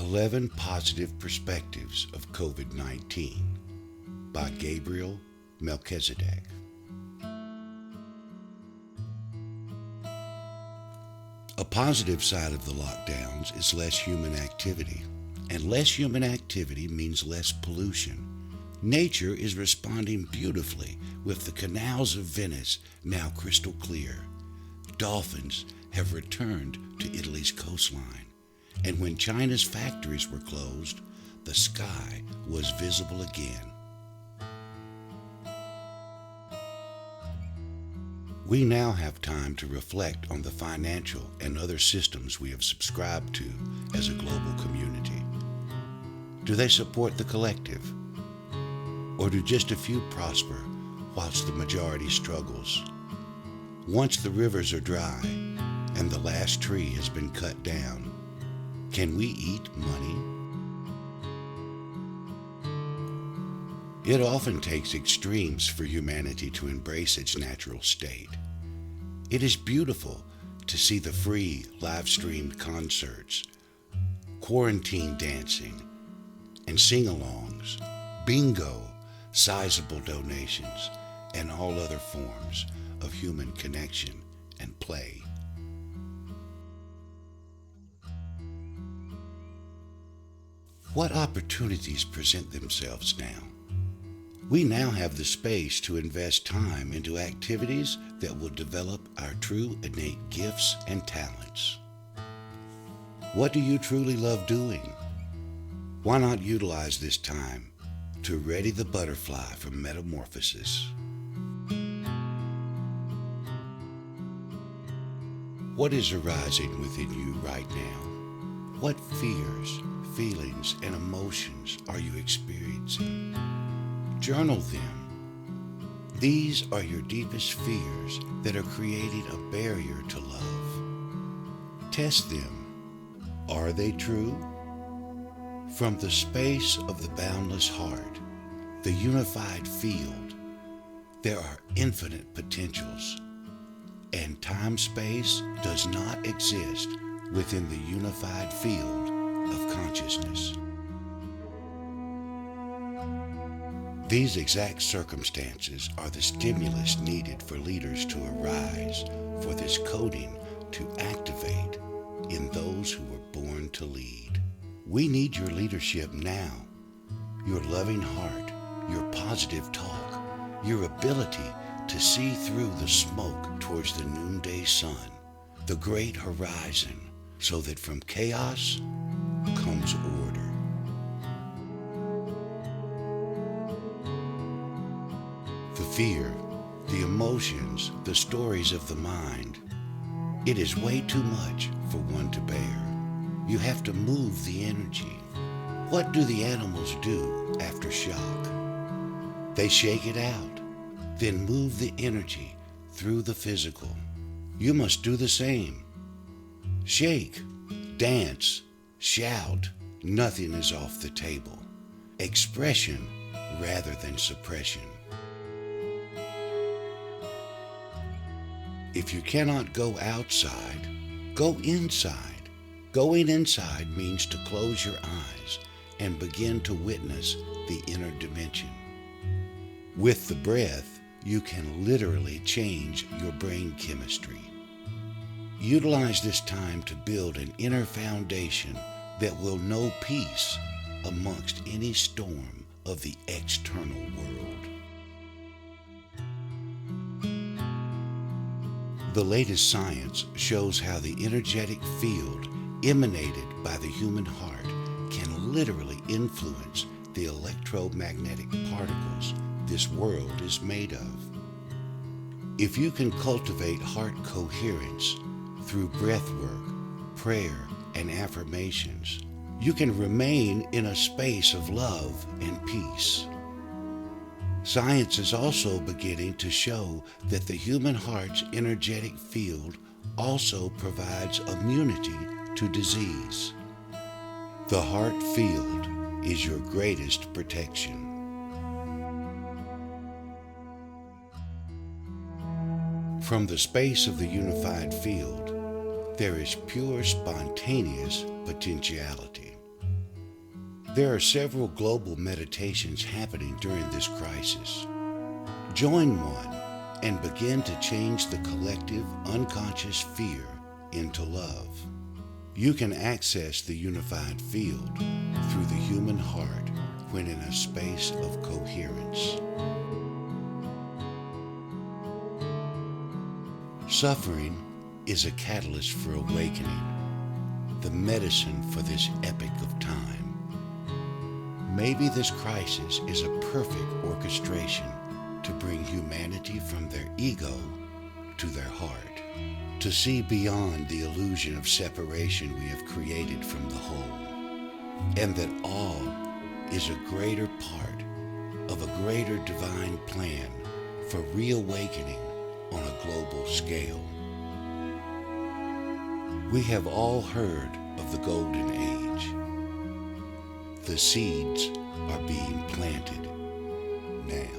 11 Positive Perspectives of COVID-19 by Gabriel Melchizedek. A positive side of the lockdowns is less human activity, and less human activity means less pollution. Nature is responding beautifully with the canals of Venice now crystal clear. Dolphins have returned to Italy's coastline, and when China's factories were closed, the sky was visible again. We now have time to reflect on the financial and other systems we have subscribed to as a global community. Do they support the collective? Or do just a few prosper whilst the majority struggles? Once the rivers are dry and the last tree has been cut down, can we eat money? It often takes extremes for humanity to embrace its natural state. It is beautiful to see the free live-streamed concerts, quarantine dancing, and sing-alongs, bingo, sizable donations, and all other forms of human connection and play. What opportunities present themselves now? We now have the space to invest time into activities that will develop our true innate gifts and talents. What do you truly love doing? Why not utilize this time to ready the butterfly for metamorphosis? What is arising within you right now? What fears, feelings, and emotions are you experiencing? Journal them. These are your deepest fears that are creating a barrier to love. Test them. Are they true? From the space of the boundless heart, the unified field, there are infinite potentials, and time-space does not exist within the unified field of consciousness. These exact circumstances are the stimulus needed for leaders to arise, for this coding to activate in those who were born to lead. We need your leadership now, your loving heart, your positive talk, your ability to see through the smoke towards the noonday sun, the great horizon, so that from chaos comes order. The fear, the emotions, the stories of the mind, it is way too much for one to bear. You have to move the energy. What do the animals do after shock? They shake it out, then move the energy through the physical. You must do the same. Shake, dance, shout. Nothing is off the table. Expression rather than suppression. If you cannot go outside, go inside. Going inside means to close your eyes and begin to witness the inner dimension. With the breath, you can literally change your brain chemistry. Utilize this time to build an inner foundation that will know peace amongst any storm of the external world. The latest science shows how the energetic field emanated by the human heart can literally influence the electromagnetic particles this world is made of. If you can cultivate heart coherence through breath work, prayer, and affirmations, you can remain in a space of love and peace. Science is also beginning to show that the human heart's energetic field also provides immunity to disease. The heart field is your greatest protection. From the space of the unified field, there is pure spontaneous potentiality. There are several global meditations happening during this crisis. Join one and begin to change the collective unconscious fear into love. You can access the unified field through the human heart when in a space of coherence. Suffering is a catalyst for awakening, the medicine for this epic of time. Maybe this crisis is a perfect orchestration to bring humanity from their ego to their heart, to see beyond the illusion of separation we have created from the whole, and that all is a greater part of a greater divine plan for reawakening on a global scale. We have all heard of the Golden Age. The seeds are being planted now.